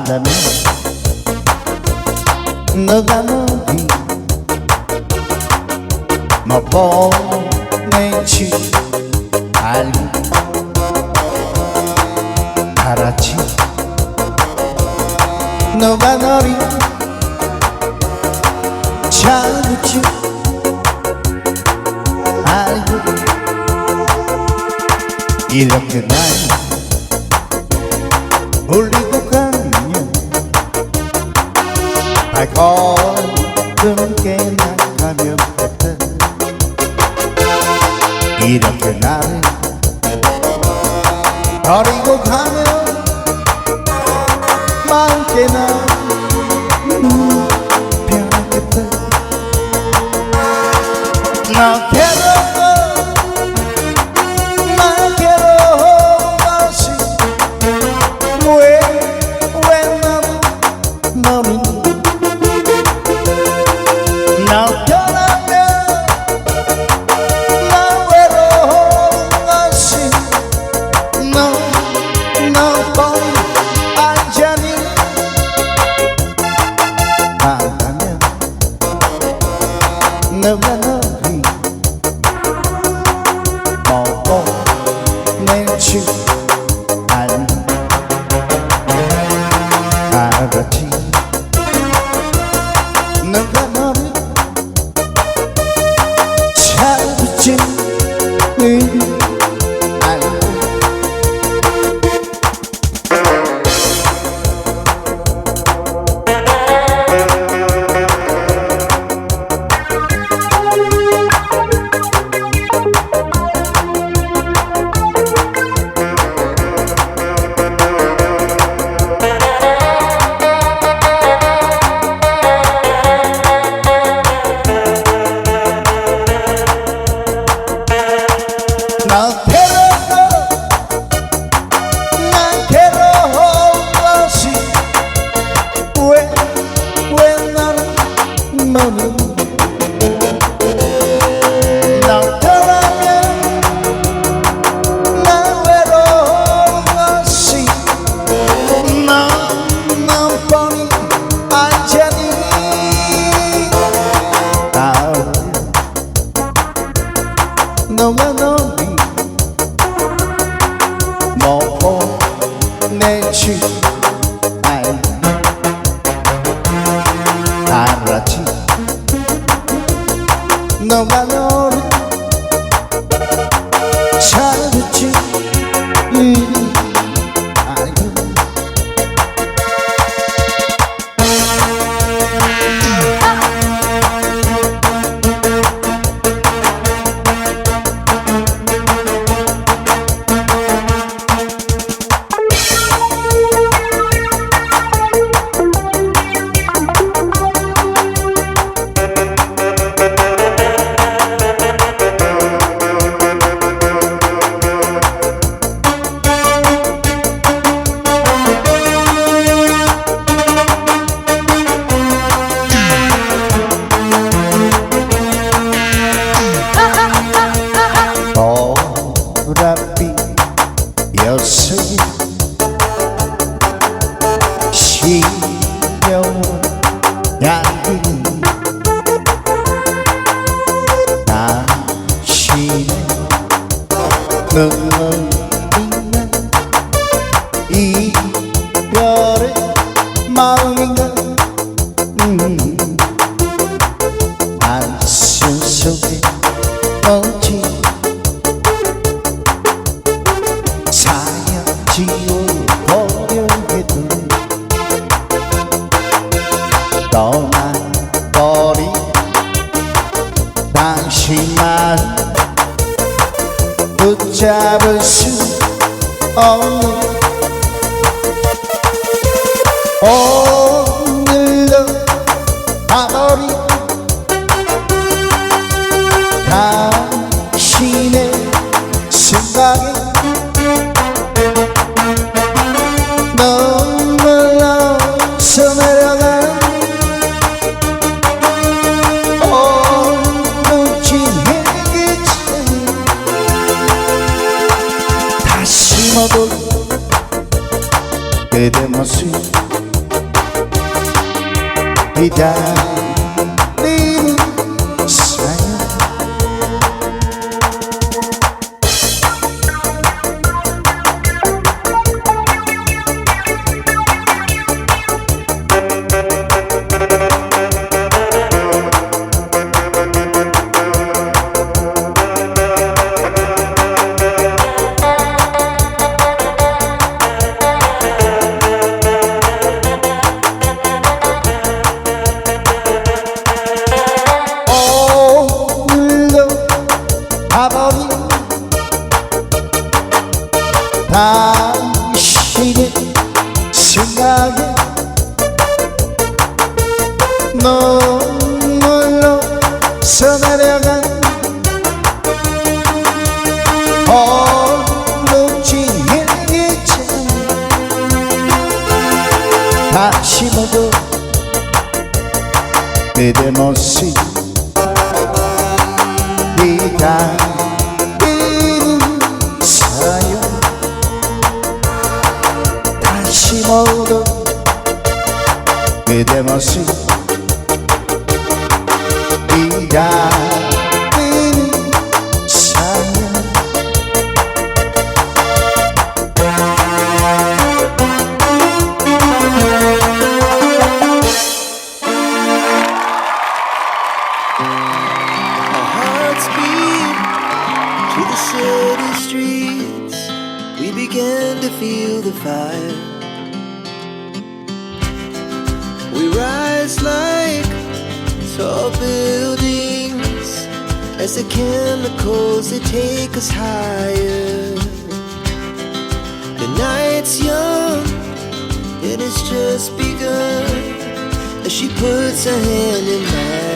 안다면 너가 어디 못 보내지 알았지 너가 너를 잡지 알고 이렇게 날 울리고 가면 발걸음 깨나 가볍겠다 이렇게 나를 버리고 가면 마음 깨나 편하겠다 나 괴로운 것이 왜 너는 나 변하면 나 외로운 것이 너뿐 알자니 안다면 너가 너를 먹고 내줄 알았지 너가 너를 찾지 알고 나 괴로운 것이 왜 나는 너는 나 떠나면 나 외로운 것이 너뿐이 알자니 너가 너를 못 보내줄 알았지 너가 너를 찾지 알고 보랏빛 시려운 향기 당신의 눈물이면 이별의 마음인가 한숨 속에 멈지 지워버려 해도 떠나버린 당신만 붙잡을 수 없는 오늘도 가버린 당신의 생각에 눈물로서 내려간 눈치 해기지 다시 못 올 그대 모습 기다리는 사연 가버린 당신의 생각에 눈물로 서내려간 얼룩진 일기장 다시 모두 그대 모습 기다리는 사연 다시 모두 그대 모습 기다리는 사연 To the city streets, we began to feel the fire. We rise like tall buildings as the chemicals they take us higher. The night's young, it has just begun as she puts her hand in mine.